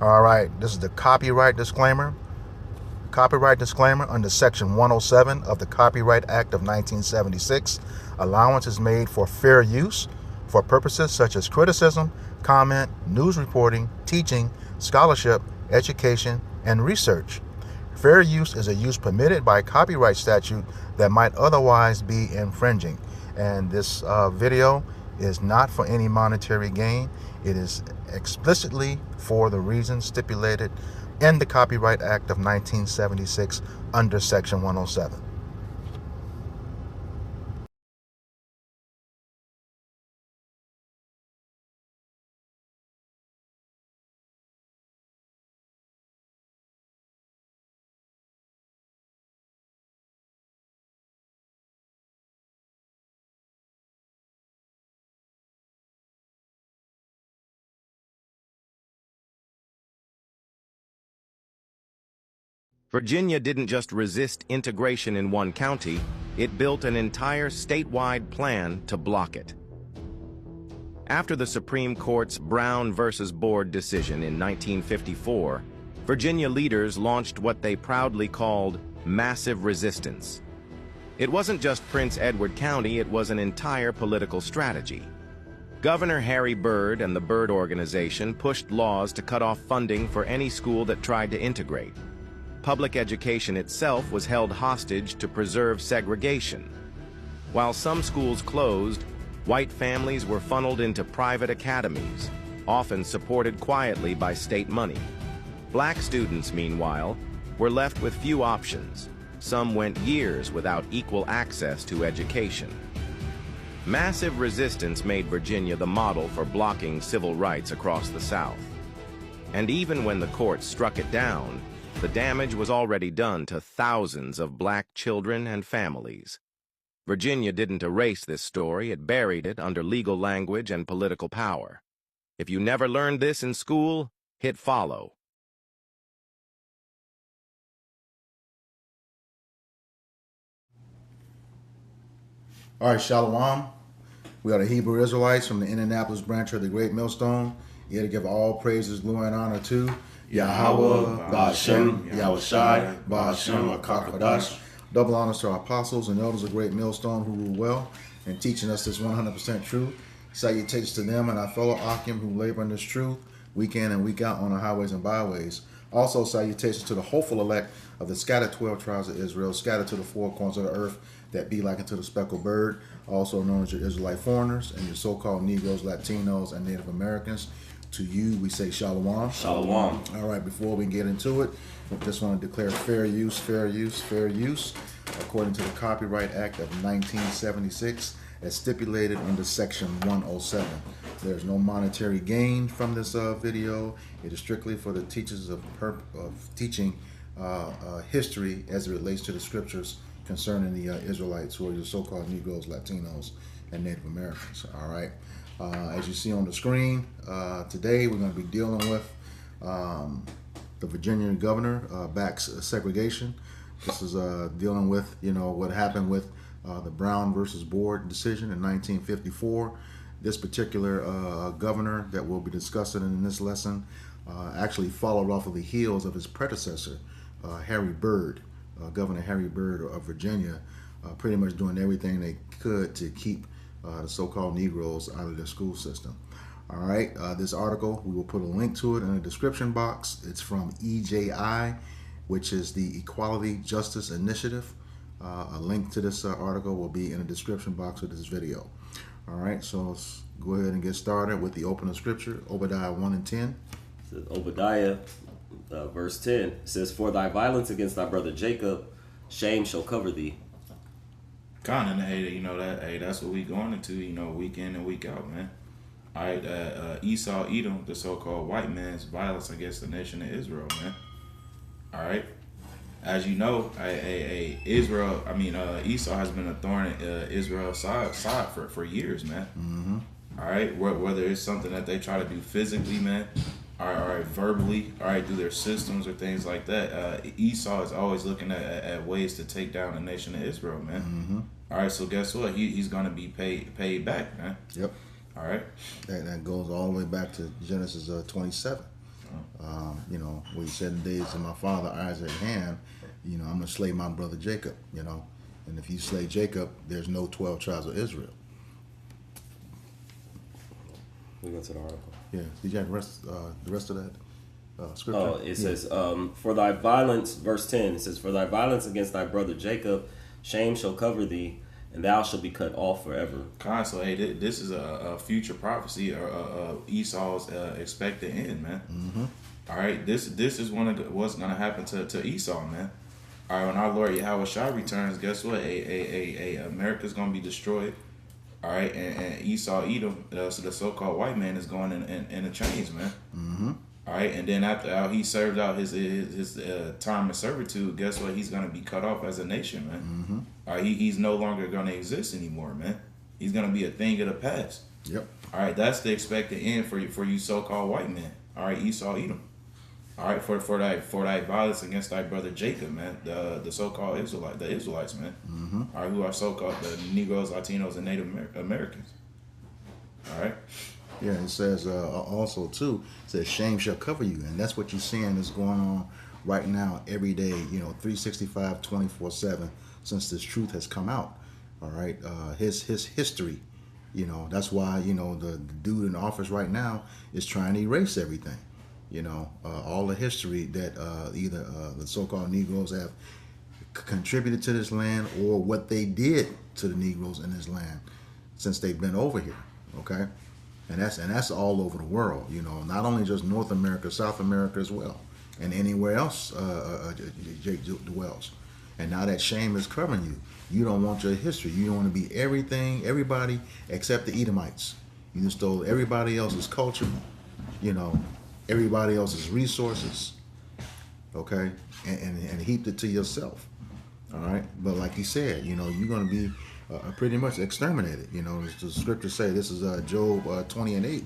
All right, this is the copyright disclaimer. Copyright disclaimer under Section 107 of the Copyright Act of 1976. Allowance is made for fair use for purposes such as criticism, comment, news reporting, teaching, scholarship, education, and research. Fair use is a use permitted by copyright statute that might otherwise be infringing. And this video is not for any monetary gain. It is explicitly for the reasons stipulated in the Copyright Act of 1976 under Section 107. Virginia didn't just resist integration in one county, it built an entire statewide plan to block it. After the Supreme Court's Brown versus Board decision in 1954, Virginia leaders launched what they proudly called massive resistance. It wasn't just Prince Edward County, it was an entire political strategy. Governor Harry Byrd and the Byrd Organization pushed laws to cut off funding for any school that tried to integrate. Public education itself was held hostage to preserve segregation. While some schools closed, white families were funneled into private academies, often supported quietly by state money. Black students, meanwhile, were left with few options. Some went years without equal access to education. Massive resistance made Virginia the model for blocking civil rights across the South. And even when the courts struck it down, the damage was already done to thousands of black children and families. Virginia didn't erase this story, it buried it under legal language and political power. If you never learned this in school, hit follow. All right, Shalom. We are the Hebrew Israelites from the Indianapolis branch of the Great Millstone. Here to give all praises, glory, and honor to Yahweh, Ba'ashem, Yahushai, Ba'ashem, Akakadash. Double honors to our apostles and elders of Great Millstone who rule well and teaching us this 100% truth. Salutations to them and our fellow Akim who labor in this truth week in and week out on the highways and byways. Also, salutations to the hopeful elect of the scattered 12 tribes of Israel, scattered to the four corners of the earth, that be like unto the speckled bird, also known as your Israelite foreigners and your so-called Negroes, Latinos, and Native Americans. To you, we say Shalom. Shalom. All right, before we get into it, we just want to declare fair use, fair use, fair use, according to the Copyright Act of 1976, as stipulated under Section 107. There's no monetary gain from this video. It is strictly for the teachers of teaching history as it relates to the scriptures concerning the Israelites, who are your so-called Negroes, Latinos, and Native Americans. All right. As you see on the screen, today we're going to be dealing with the Virginia governor backs segregation. This is dealing with, what happened with the Brown versus Board decision in 1954. This particular governor that we'll be discussing in this lesson actually followed off of the heels of his predecessor, Harry Byrd, Governor Harry Byrd of Virginia, pretty much doing everything they could to keep the so-called Negroes out of their school system. All right, this article, we will put a link to it in the description box. It's from EJI, which is the Equality Justice Initiative. A link to this article will be in the description box of this video. All right, so let's go ahead and get started with the opening scripture, Obadiah 1 and 10. Obadiah, verse 10, says, "For thy violence against thy brother Jacob, shame shall cover thee." Kind of, hey, that's what we going into, week in and week out, man. All right, Esau, Edom, the so-called white man's violence against the nation of Israel, man. All right, as you know, Esau has been a thorn in Israel's side for years, man. Mm-hmm. All right, whether it's something that they try to do physically, man, all right, verbally, all right, through their systems or things like that. Esau is always looking at ways to take down the nation of Israel, man. Mm-hmm. All right, so guess what? He's going to be paid back, man. Yep. All right. That goes all the way back to Genesis 27. You know, we said in the days of my father Isaac hand, you know, I'm gonna slay my brother Jacob. You know, and if you slay Jacob, there's no 12 tribes of Israel. We go to the article. Yeah. Did you have the rest of that scripture? Oh, it says, for thy violence, verse 10, it says, for thy violence against thy brother Jacob, shame shall cover thee, and thou shalt be cut off forever. So, hey, this is a future prophecy or Esau's expected end, man. Mm-hmm. All right, this is what's going to happen to Esau, man. All right, when our Lord Yahweh Shah returns, guess what? America's going to be destroyed. All right, and Esau, Edom, so the so-called white man, is going in the chains, man. Mm-hmm. All right, and then after he served out his time of servitude, guess what? He's going to be cut off as a nation, man. Mm-hmm. All right, he's no longer going to exist anymore, man. He's going to be a thing of the past. Yep. All right, that's the expected end for you so-called white men. All right, Esau, Edom. All right, for thy violence against thy brother Jacob, man, the so-called Israelites, man. Mm-hmm. All right, who are so-called the Negroes, Latinos, and Native Americans. All right. Yeah, it says also too, it says shame shall cover you, and that's what you're seeing is going on right now every day. You know, 365, 24/7 since this truth has come out. All right, his history. You know, that's why the dude in office right now is trying to erase everything. You know, all the history that either the so-called Negroes have contributed to this land or what they did to the Negroes in this land since they've been over here. Okay, and that's all over the world. You know, not only just North America, South America as well, and anywhere else Jake dwells. And now that shame is covering you. You don't want your history. You don't want to be everybody except the Edomites. You just stole everybody else's culture. You know, everybody else's resources, okay, and heaped it to yourself. All right, but like he said, you know, you're going to be pretty much exterminated. You know, the scriptures say, this is Job 20:8,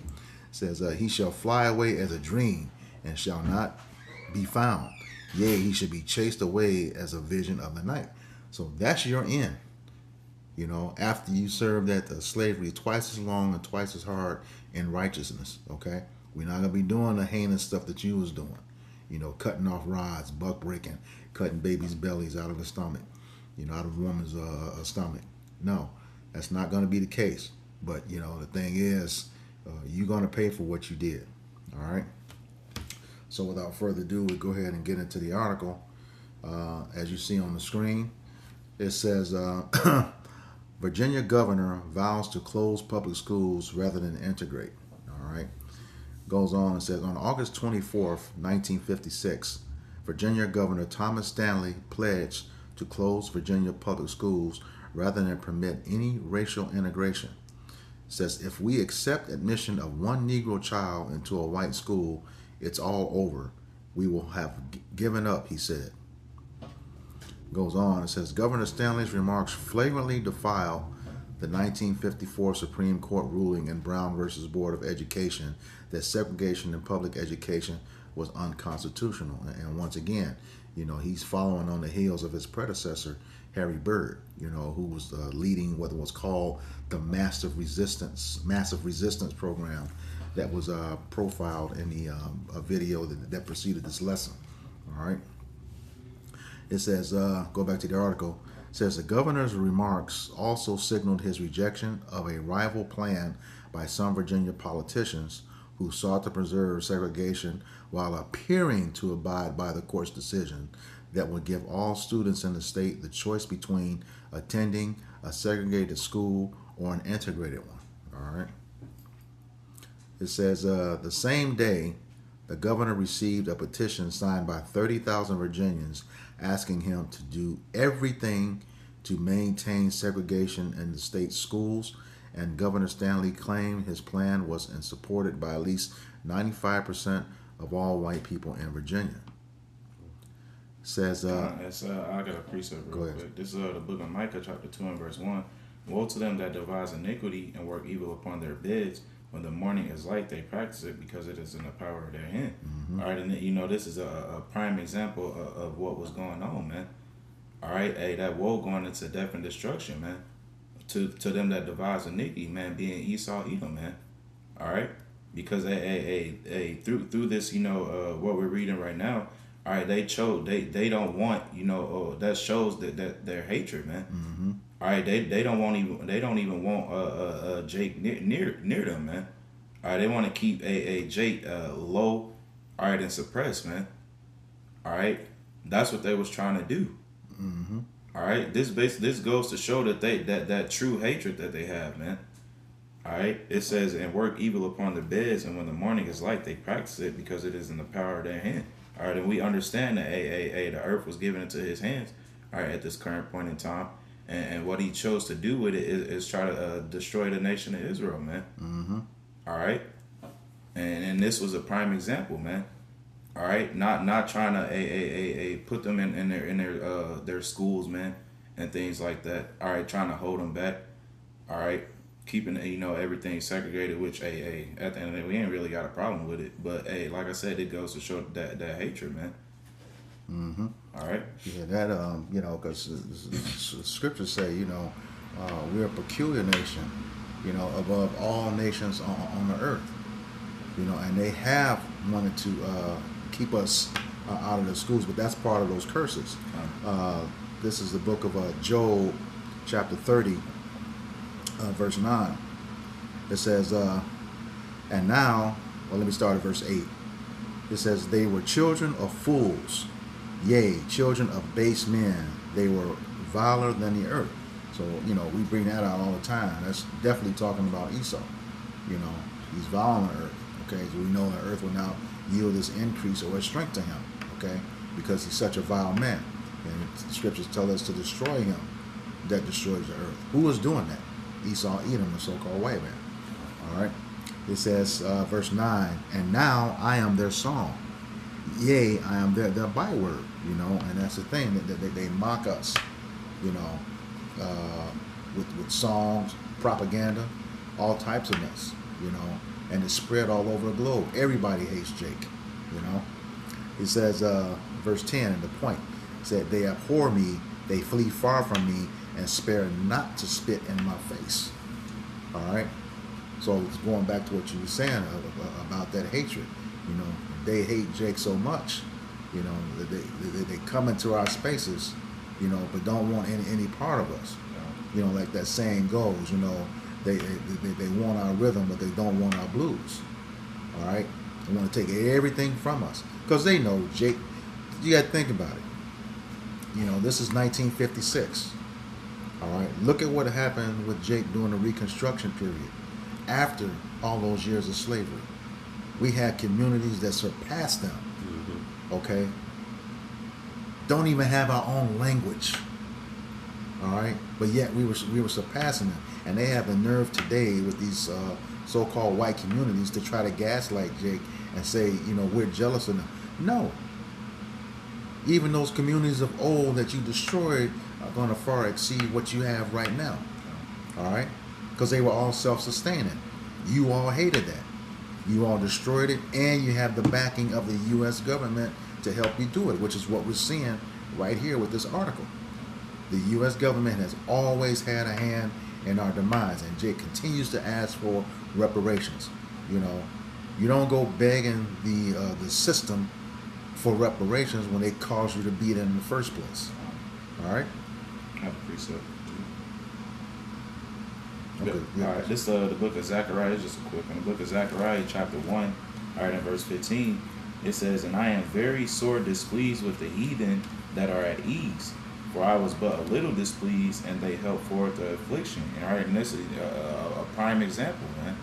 says, he shall fly away as a dream and shall not be found. Yea, he should be chased away as a vision of the night. So that's your end. You know, after you served that slavery twice as long and twice as hard in righteousness, okay? We're not going to be doing the heinous stuff that you was doing. You know, cutting off rods, buck breaking, cutting babies' bellies out of the stomach, you know, out of a woman's stomach. No, that's not going to be the case. But, you know, the thing is, you're going to pay for what you did. All right? So without further ado, we go ahead and get into the article. As you see on the screen, it says, Virginia governor vows to close public schools rather than integrate. All right? Goes on and says, on August 24th, 1956, Virginia Governor Thomas Stanley pledged to close Virginia public schools rather than permit any racial integration. It says, if we accept admission of one Negro child into a white school, it's all over. We will have given up, he said. Goes on, it says, Governor Stanley's remarks flagrantly defile the 1954 Supreme Court ruling in Brown versus Board of Education that segregation in public education was unconstitutional. And once again, you know, he's following on the heels of his predecessor, Harry Byrd, you know, who was leading what was called the massive resistance program that was profiled in the video that preceded this lesson. All right. It says, go back to the article. It says the governor's remarks also signaled his rejection of a rival plan by some Virginia politicians who sought to preserve segregation while appearing to abide by the court's decision that would give all students in the state the choice between attending a segregated school or an integrated one. All right. It says the same day, the governor received a petition signed by 30,000 Virginians asking him to do everything to maintain segregation in the state's schools, and Governor Stanley claimed his plan was supported by at least 95% of all white people in Virginia. It says, I got a precept real quick. This is the book of Micah, chapter 2 and verse 1. Woe to them that devise iniquity and work evil upon their beds. When the morning is light, they practice it because it is in the power of their hand. Mm-hmm. All right, and you know, this is a prime example of what was going on, man. All right, hey, that woe going into death and destruction, man. To them that devise iniquity, man, being Esau, Edom, man. All right, because through this, what we're reading right now, all right, they don't want, that shows that their hatred, man. Mm-hmm. All right, they don't even want Jake near them, man. All right, they want to keep Jake low, all right, and suppressed, man. All right, that's what they was trying to do. Mm-hmm. All right, this goes to show that that true hatred that they have, man. All right, it says, and work evil upon the beds, and when the morning is light, they practice it because it is in the power of their hand. All right, and we understand that the earth was given into his hands. All right, at this current point in time, and what he chose to do with it is try to destroy the nation of Israel, man. Mm-hmm. All right, and this was a prime example, man. All right, not trying to put them in their schools, man, and things like that. All right, trying to hold them back. All right, keeping everything segregated, which at the end of the day, we ain't really got a problem with it. But like I said, it goes to show that hatred, man. Mm-hmm. All right. Yeah, that because the scriptures say, we're a peculiar nation, above all nations on the earth, and they have wanted to keep us out of the schools, but that's part of those curses. This is the book of Job, chapter 30, verse 9. It says, and now, let me start at verse 8. It says, they were children of fools, yea, children of base men. They were viler than the earth. So, we bring that out all the time. That's definitely talking about Esau. He's vile on the earth. Okay, so we know the earth will now yield this increase or strength to him. Okay, because he's such a vile man. And the scriptures tell us to destroy him that destroys the earth. Who was doing that? Esau, Edom, the so-called white man. All right. It says, verse 9, and now I am their song. Yea, I am their byword, and that's the thing, that they mock us, with songs, propaganda, all types of mess, and it's spread all over the globe. Everybody hates Jake, It says, verse 10, and the point, said, they abhor me, they flee far from me, and spare not to spit in my face. All right? So it's going back to what you were saying about that hatred. They hate Jake so much, that they come into our spaces, but don't want any part of us. Like that saying goes, they want our rhythm, but they don't want our blues. All right? They want to take everything from us. Because they know Jake, you got to think about it. This is 1956. All right? Look at what happened with Jake during the Reconstruction period. After all those years of slavery, we had communities that surpassed them. Mm-hmm. Okay? Don't even have our own language. All right? But yet we were surpassing them. And they have the nerve today with these so-called white communities to try to gaslight Jake and say, we're jealous of them. No. Even those communities of old that you destroyed are going to far exceed what you have right now. All right? Because they were all self-sustaining. You all hated that. You all destroyed it, and you have the backing of the U.S. government to help you do it, which is what we're seeing right here with this article. The U.S. government has always had a hand in our demise, and Jake continues to ask for reparations. You don't go begging the system for reparations when they cause you to beat it in the first place. All right? I have a precept. Okay, yeah. All right, this the book of Zechariah. It's just a quick one. The book of Zechariah, chapter 1, all right, in verse 15, it says, and I am very sore displeased with the heathen that are at ease, for I was but a little displeased, and they held forth the affliction. And all right, and this is a prime example, man.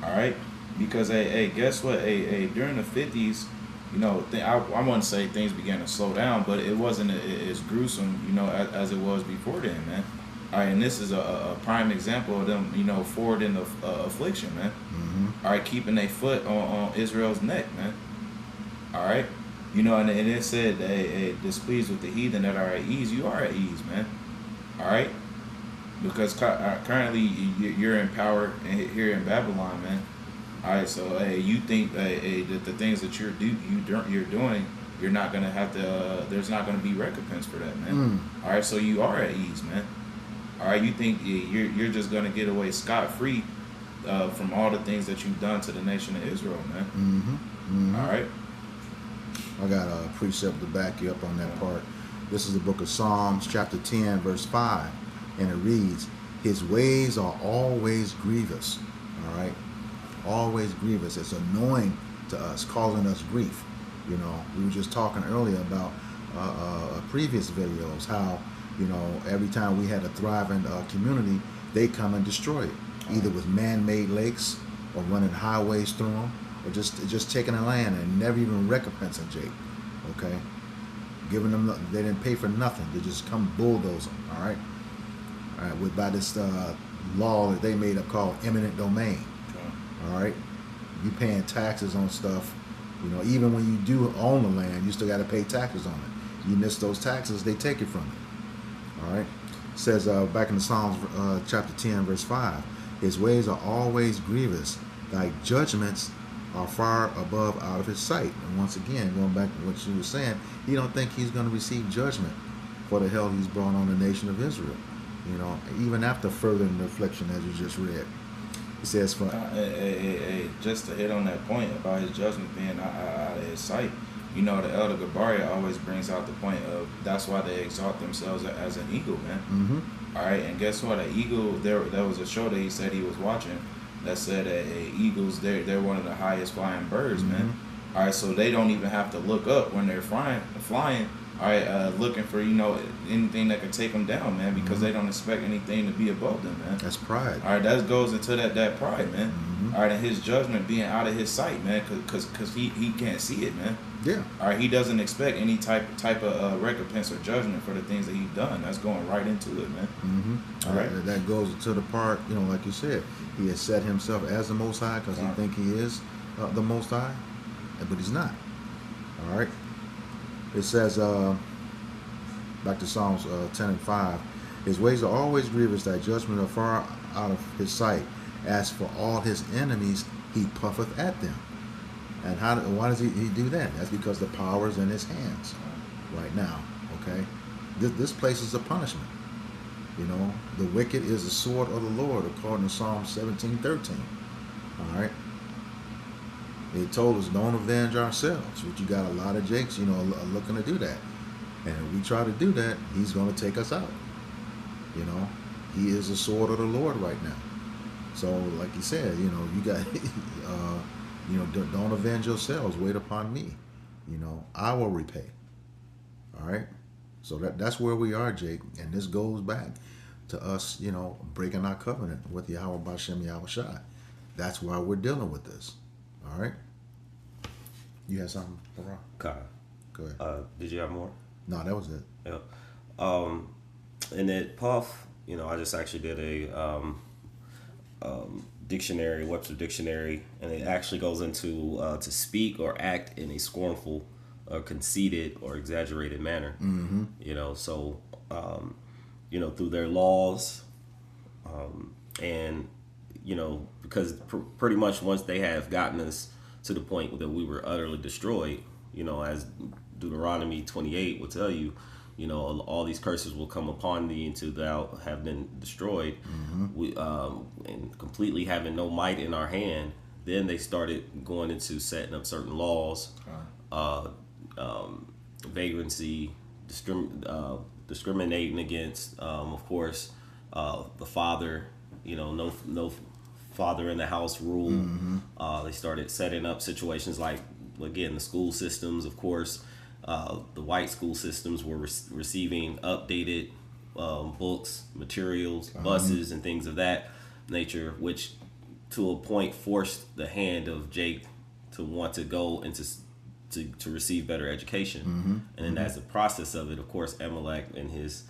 All right, because hey, guess what? During the 50s, I wouldn't say things began to slow down, but it wasn't as gruesome, as it was before then, man. All right, and this is a prime example of them, forward in the affliction, man. Mm-hmm. All right, keeping their foot on Israel's neck, man. All right, and it said, hey, displeased with the heathen that are at ease. You are at ease, man. All right, because currently you're in power here in Babylon, man. All right, so you think that the things that you're doing, you're not gonna have to. There's not gonna be recompense for that, man. All right, so you are at ease, man. All right, you think you're just gonna get away scot-free from all the things that you've done to the nation of Israel, man. All right. I got a precept to back you up on that part. This is the book of Psalms, chapter 10, verse 5. And it reads, his ways are always grievous. All right? Always grievous. It's annoying to us, causing us grief. You know, we were just talking earlier about previous videos, how, you know, every time we had a thriving community, they come and destroy it, either with man-made lakes or running highways through them, or just taking the land and never even recompensing Jake. Okay, giving them, they didn't pay for nothing. They just come bulldoze them. All right, with by this law that they made up called eminent domain. All right, you paying taxes on stuff. You know, even when you do own the land, you still got to pay taxes on it. You miss those taxes, they take it from you. All right. It says back in the Psalms, chapter 10, verse 5, his ways are always grievous. Thy judgments are far above out of his sight. And once again, going back to what you were saying, he don't think he's going to receive judgment for the hell he's brought on the nation of Israel. You know, even after furthering the affliction, as you just read. It says, for just to hit on that point about his judgment being out of his sight, you know, the Elder Gabaria always brings out the point of that's why they exalt themselves as an eagle, man. All right, and guess what? An eagle, there was a show that he said he was watching that said that eagles, they're one of the highest flying birds, man. All right, so they don't even have to look up when they're flying. All right, looking for, you know, anything that could take them down, man, because they don't expect anything to be above them, man. that's pride. All right, that goes into that pride, man. All right, and his judgment being out of his sight, man, because he can't see it, man. Yeah. All right, he doesn't expect any type of recompense or judgment for the things that he's done. That's going right into it, man. All right, that goes to the part, you know, like you said, he has set himself as the Most High because he think he is the Most High, but he's not. All right. It says, back to Psalms 10 and 5, his ways are always grievous, thy judgment are far out of his sight. As for all his enemies, he puffeth at them. And why does he do that? That's because the power is in his hands right now. Okay, this place is a punishment. You know, the wicked is the sword of the Lord, according to Psalm 17:13. All right. They told us don't avenge ourselves, but you got a lot of Jakes, you know, looking to do that. And if we try to do that, he's going to take us out. You know, he is the sword of the Lord right now. So, like you said, you know, you got, you know, don't avenge yourselves. Wait upon me. You know, I will repay. All right. So that's where we are, Jake. And this goes back to us, you know, breaking our covenant with Yahweh Bashem Yahweh Shai. That's why we're dealing with this. All right. You had something, Ron? Okay. Go ahead. Did you have more? No, that was it. Yeah. And that Puff, you know, I just actually did a dictionary, Webster dictionary, and it actually goes into to speak or act in a scornful, conceited, or exaggerated manner. You know, so you know, through their laws, and you know, because pretty much once they have gotten us to the point that we were utterly destroyed, you know, as Deuteronomy 28 will tell you, you know, all these curses will come upon thee until thou have been destroyed. We and completely having no might in our hand. Then they started going into setting up certain laws, vagrancy, discriminating against, of course, the father. You know, no father in the house rule. They started setting up situations like, again, the school systems, of course. The white school systems were receiving updated books, materials, buses, and things of that nature, which to a point forced the hand of Jake to want to go into to receive better education. And then as a process of it, of course, Amalek and his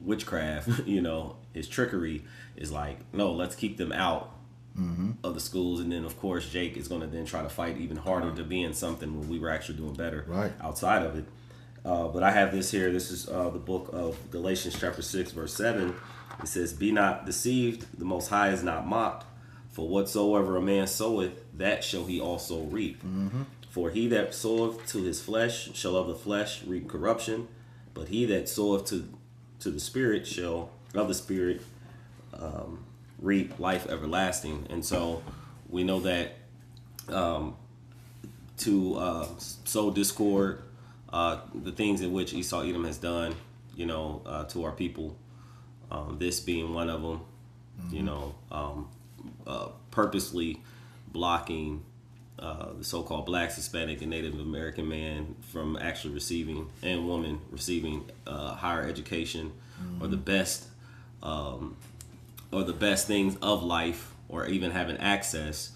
witchcraft, you know, his trickery is like, no, let's keep them out of the schools. And then, of course, Jake is going to then try to fight even harder to be in something when we were actually doing better outside of it. But I have this here. This is the book of Galatians chapter 6, verse 7. It says, be not deceived, the Most High is not mocked. For whatsoever a man soweth, that shall he also reap. For he that soweth to his flesh shall of the flesh reap corruption, but he that soweth to the Spirit shall of the Spirit reap life everlasting. And so we know that to sow discord, the things in which Esau Edom has done, to our people, this being one of them, purposely blocking the so-called Blacks, Hispanic, and Native American man from actually receiving, and woman receiving higher education or the best things of life, or even having access.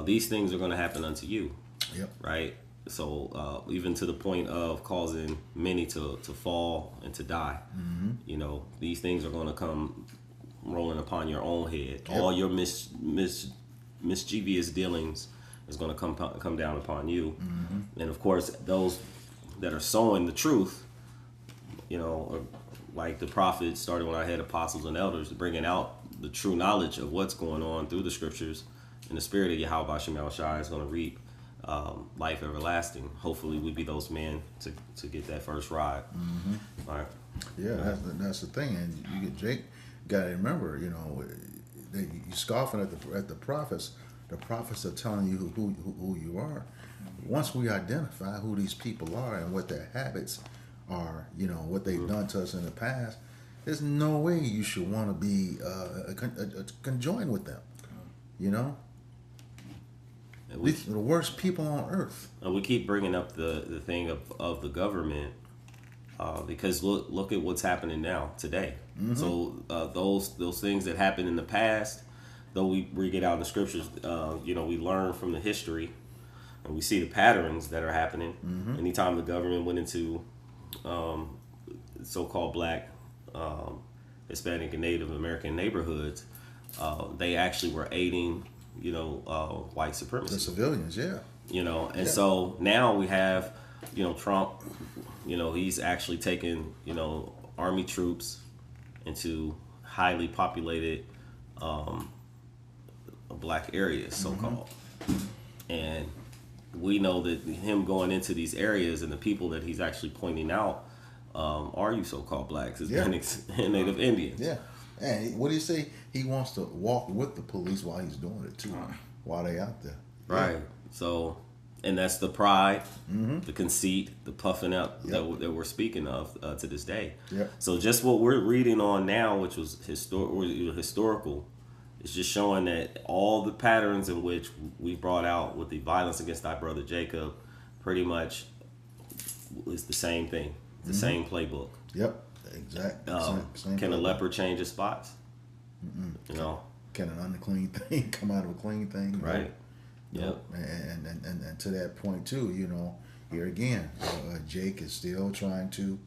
These things are going to happen unto you. Yep. Right. So even to the point of causing many to fall and to die. These things are going to come rolling upon your own head. Yep. All your mischievous dealings is going to come down upon you. And of course, those that are sowing the truth, like the prophets started when I had apostles and elders, bringing out the true knowledge of what's going on through the scriptures, in the spirit of Yahweh Shemel Shai is going to reap life everlasting. Hopefully we be those men to get that first ride. All right. Yeah, that's the thing. And you get Jake. Got to remember, you scoffing at the prophets. The prophets are telling you who you are. Once we identify who these people are and what their habits are, what they've done to us in the past, there's no way you should want to be conjoined with them. The worst people on earth. And we keep bringing up the thing of the government because look at what's happening now today. So those things that happened in the past, though we get out in the scriptures, we learn from the history, and we see the patterns that are happening. Anytime the government went into so-called Black, Hispanic, and Native American neighborhoods, they actually were aiding white supremacy. The civilians, yeah. So now we have, Trump, he's actually taken, army troops into highly populated Black areas, so-called. And we know that him going into these areas and the people that he's actually pointing out are you so-called Blacks, Hispanics, and Native Indians. Yeah. And what do you say? He wants to walk with the police while he's doing it too, while they out there. Right. Yeah. So, and that's the pride, the conceit, the puffing up that we're speaking of to this day. Yep. So just what we're reading on now, which was historical, is just showing that all the patterns in which we brought out with the violence against thy brother Jacob, pretty much is the same thing, the same playbook. Yep. Exactly. Can a leopard change his spots? Can an unclean thing come out of a clean thing? Right. Yep. And to that point too, here again, Jake is still trying to,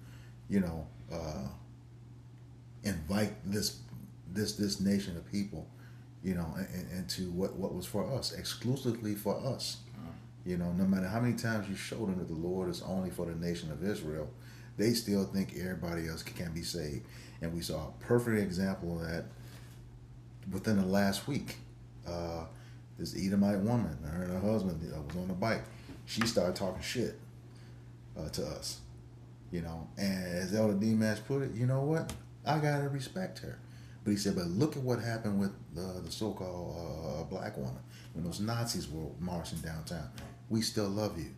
invite this nation of people, into what was for us, exclusively for us. No matter how many times you show them that the Lord is only for the nation of Israel, they still think everybody else can be saved. And we saw a perfect example of that within the last week. This Edomite woman, her and her husband was on a bike. She started talking shit to us, and as Elder D-Mash put it, you know what? I gotta respect her. But he said, but look at what happened with the so-called Black woman when those Nazis were marching downtown. We still love you.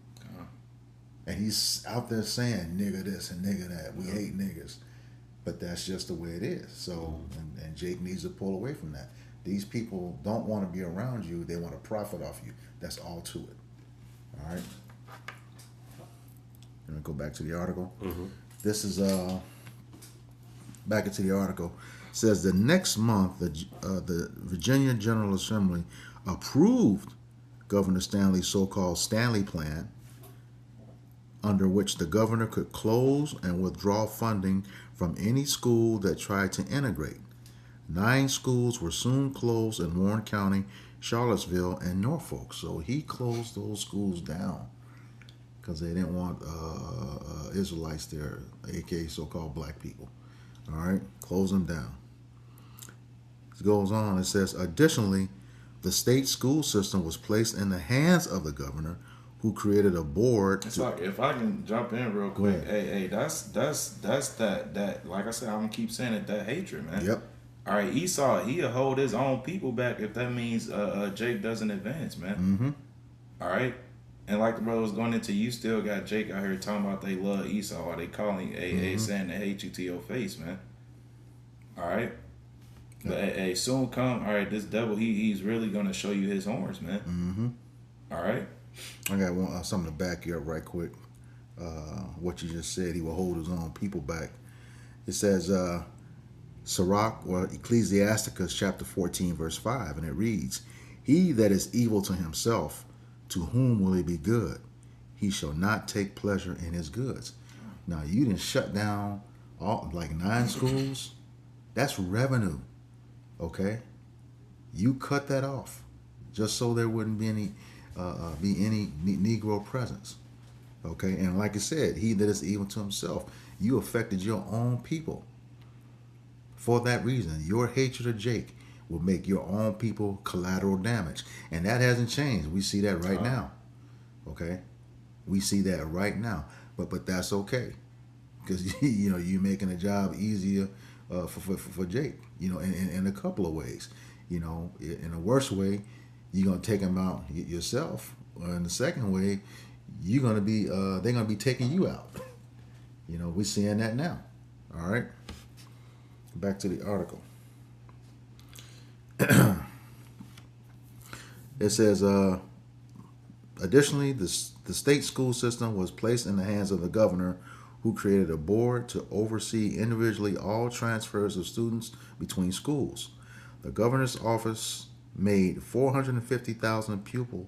And he's out there saying, nigger this and nigger that. We hate niggers. But that's just the way it is. So, and Jake needs to pull away from that. These people don't want to be around you. They want to profit off you. That's all to it. All right? Let me go back to the article. This is, back into the article. It says the next month, the Virginia General Assembly approved Governor Stanley's so-called Stanley Plan, under which the governor could close and withdraw funding from any school that tried to integrate. 9 schools were soon closed in Warren County, Charlottesville, and Norfolk. So he closed those schools down because they didn't want Israelites there, aka so-called Black people. All right, close them down. It goes on. It says, additionally, the state school system was placed in the hands of the governor, who created a board. It's like, if I can jump in real quick, hey, that's that like I said, I'm gonna keep saying it, that hatred, man. Yep. All right, Esau, he'll hold his own people back if that means Jake doesn't advance, man. All right. And like the brother was going into, you still got Jake out here talking about they love Esau, or they calling saying they hate you to your face, man. All right. But hey, soon come, all right, this devil, he's really going to show you his horns, man. All right. I got something to back you up right quick. What you just said, he will hold his own people back. It says, Sirach, or Ecclesiasticus chapter 14, verse 5, and it reads, he that is evil to himself, to whom will he be good? He shall not take pleasure in his goods. Now, you didn't shut down all like 9 schools. That's revenue, okay? You cut that off just so there wouldn't be any Negro presence, okay? And like I said, he that is evil to himself, you affected your own people. For that reason, your hatred of Jake will make your own people collateral damage. And that hasn't changed. We see that right now. Okay? We see that right now. But that's okay. Because, you're making the job easier for Jake, in a couple of ways. In a worse way, you're going to take him out yourself. Or in the second way, you're going to be, they're going to be taking you out. We're seeing that now. All right? Back to the article. It says, additionally, the state school system was placed in the hands of the governor, who created a board to oversee individually all transfers of students between schools. The governor's office made 450,000 pupil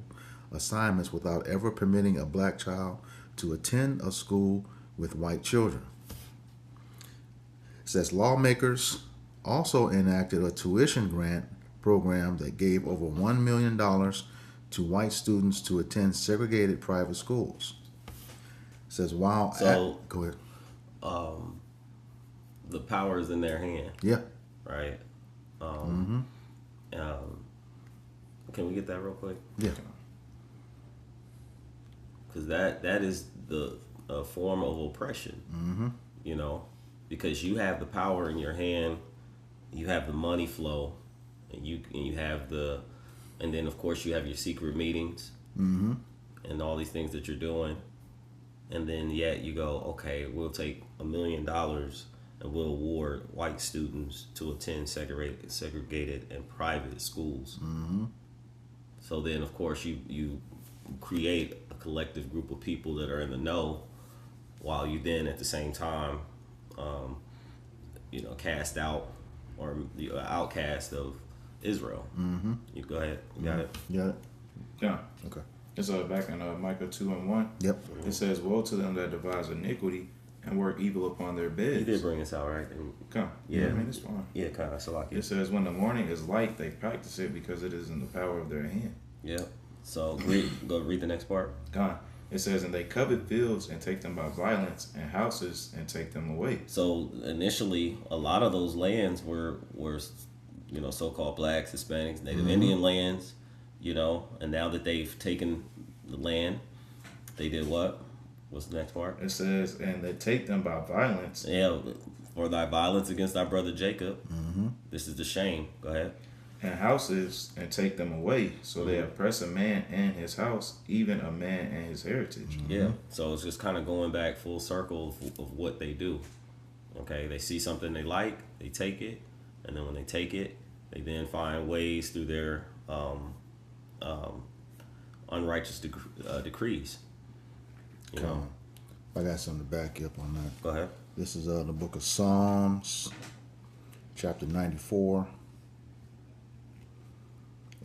assignments without ever permitting a black child to attend a school with white children. It says lawmakers also enacted a tuition grant program that gave over $1 million to white students to attend segregated private schools. It says go ahead. The power is in their hand. Yeah. Right. Can we get that real quick? Yeah. Because that is the form of oppression. Because you have the power in your hand, you have the money flow, and you have and then of course you have your secret meetings and all these things that you're doing, and then yet you go, okay, we'll take $1 million and we'll award white students to attend segregated and private schools. So then of course you create a collective group of people that are in the know, while you then at the same time cast out, or the outcast of Israel. You go ahead. You got it? Got it? Yeah. Okay. It's back in Micah 2:1. Yep. It says, woe to them that devise iniquity and work evil upon their beds. You did bring this out, right? Come. Yeah. I mean, it's fine. Yeah, kind of. So like It says, when the morning is light, they practice it because it is in the power of their hand. Yep. So go read the next part. God. It says, and they covet fields and take them by violence, and houses and take them away. So initially, a lot of those lands were so-called blacks, Hispanics, Native Indian lands, and now that they've taken the land, they did what? What's the next part? It says, and they take them by violence. Yeah, for thy violence against thy brother Jacob. This is the shame. Go ahead. And houses and take them away. So they oppress a man and his house, even a man and his heritage. Yeah. So it's just kind of going back full circle of what they do. Okay, they see something they like, they take it, and then when they take it, they then find ways through their unrighteous decrees. I got something to back you up on that. Go ahead. This is the book of Psalms, chapter 94.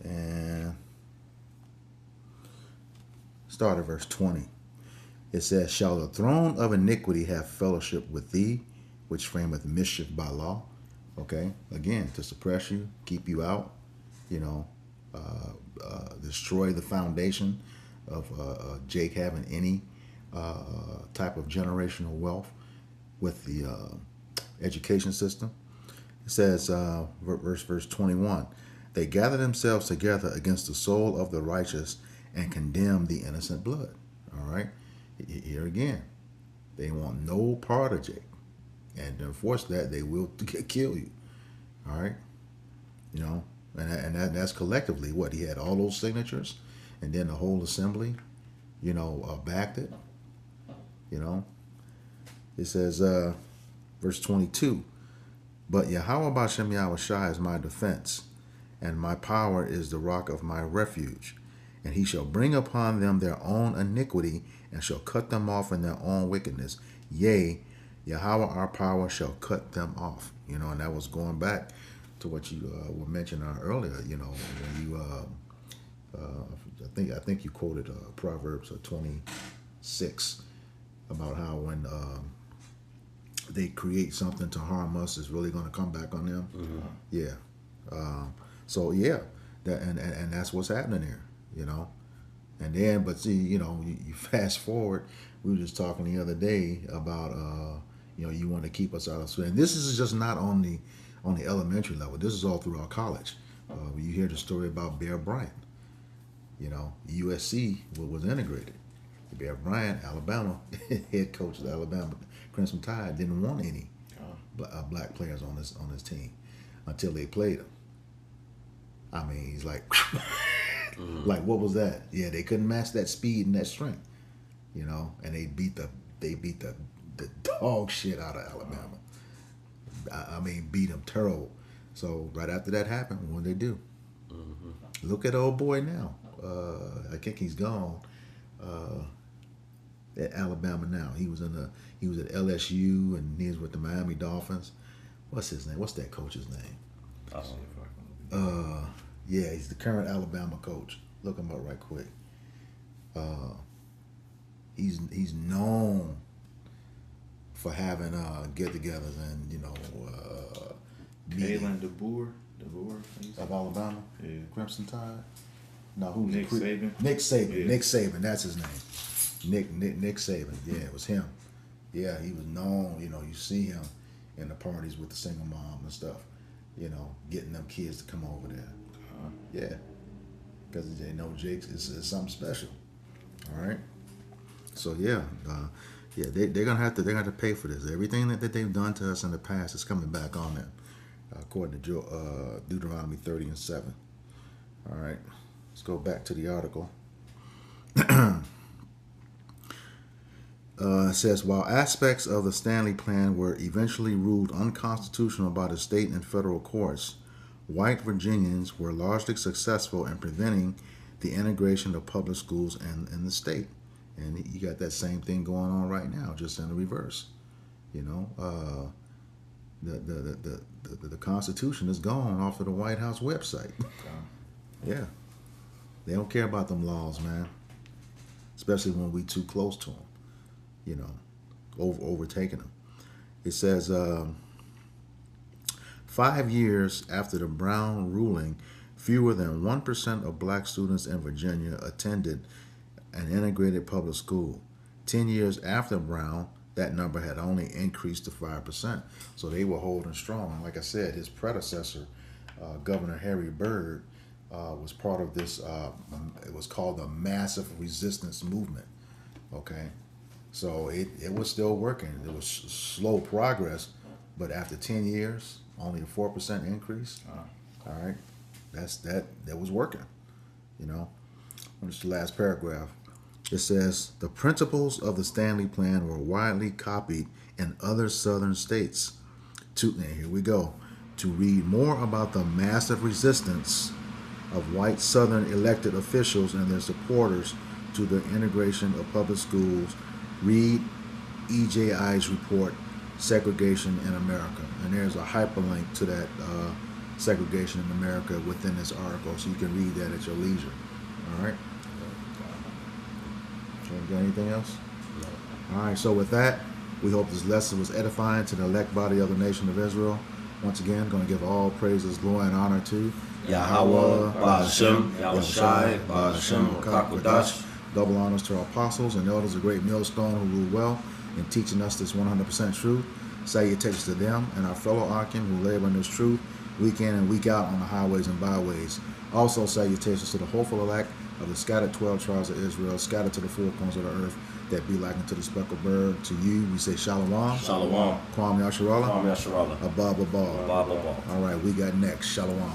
And start at verse 20. It says, shall the throne of iniquity have fellowship with thee, which frameth mischief by law? Okay, again, to suppress you, keep you out, destroy the foundation of Jake having any type of generational wealth with the education system. It says, verse 21, they gather themselves together against the soul of the righteous and condemn the innocent blood. All right, here again, they want no part of Jake, and to enforce that, they will kill you. All right, you know, that's collectively what he had all those signatures, and then the whole assembly, you know, backed it. You know, it says, verse 22, but Yahweh Bashem Yahushai is my defense, and my power is the rock of my refuge. And he shall bring upon them their own iniquity, and shall cut them off in their own wickedness. Yea, Yahweh our power shall cut them off. You know, and that was going back to what you were mentioning earlier. You know, when you, I think you quoted Proverbs 26 about how when they create something to harm us, it's really going to come back on them. Mm-hmm. Yeah. So yeah, that and that's what's happening here. You know, and then but see, you know, you fast forward. We were just talking the other day about you know, you want to keep us out of school, and this is just not on the elementary level. This is all throughout college. You hear the story about Bear Bryant. You know, USC was integrated. Bear Bryant, Alabama, head coach of the Alabama Crimson Tide, didn't want any black players on his team until they played him. I mean, he's like, like, what was that? Yeah, they couldn't match that speed and that strength, you know, and they beat the dog shit out of Alabama. I mean, beat them terrible. So right after that happened, what did they do? Mm-hmm. Look at old boy now. I think he's gone. At Alabama now, he was at LSU, and he was with the Miami Dolphins. What's his name? What's that coach's name? Yeah, he's the current Alabama coach. Look him up right quick. He's known for having get-togethers and, you know, Kalen DeBoer of Alabama, yeah. Crimson Tide. No, who's Nick Saban? Nick Saban. Yeah. Nick Saban. That's his name. Nick Saban. Yeah, it was him. Yeah, he was known. You know, you see him in the parties with the single mom and stuff. You know, getting them kids to come over there. Yeah, because they know Jake's is something special. All right. So yeah, they're gonna have to pay for this. Everything that they've done to us in the past is coming back on them, according to Deuteronomy 30:7. All right, let's go back to the article. It says, while aspects of the Stanley Plan were eventually ruled unconstitutional by the state and federal courts, white Virginians were largely successful in preventing the integration of public schools in the state. And you got that same thing going on right now, just in the reverse. You know, the Constitution is gone off of the White House website. Yeah, they don't care about them laws, man. Especially when we too close to them. You know, overtaking them. It says, 5 years after the Brown ruling, fewer than 1% of black students in Virginia attended an integrated public school. 10 years after Brown, that number had only increased to 5%. So they were holding strong. And like I said, his predecessor, Governor Harry Byrd, was part of this, it was called the Massive Resistance Movement. Okay? So it was still working. It was slow progress, but after 10 years, only a 4% increase. All right, that was working. You know, it's the last paragraph. It says the principles of the Stanley Plan were widely copied in other southern states. And here we go. To read more about the massive resistance of white southern elected officials and their supporters to the integration of public schools, read EJI's report, Segregation in America. And there's a hyperlink to that Segregation in America within this article, so you can read that at your leisure. All right? Got anything else? No. All right, so with that, we hope this lesson was edifying to the elect body of the nation of Israel. Once again, going to give all praises, glory, and honor to Yahweh, Ba'ashem, Yahushai, Ba'ashem, Kakwadash. Double honors to our apostles and elders of Great Millstone who rule well in teaching us this 100% truth. Salutations to them and our fellow Akim who labor in this truth week in and week out on the highways and byways. Also, salutations to the hopeful elect of the scattered 12 tribes of Israel, scattered to the four corners of the earth, that be like unto the speckled bird. To you, we say Shalom. Shalom. Kwame Yasharallah. Kwame Yasharallah. Abba Babal. Blah, blah, blah. All right, we got next. Shalom.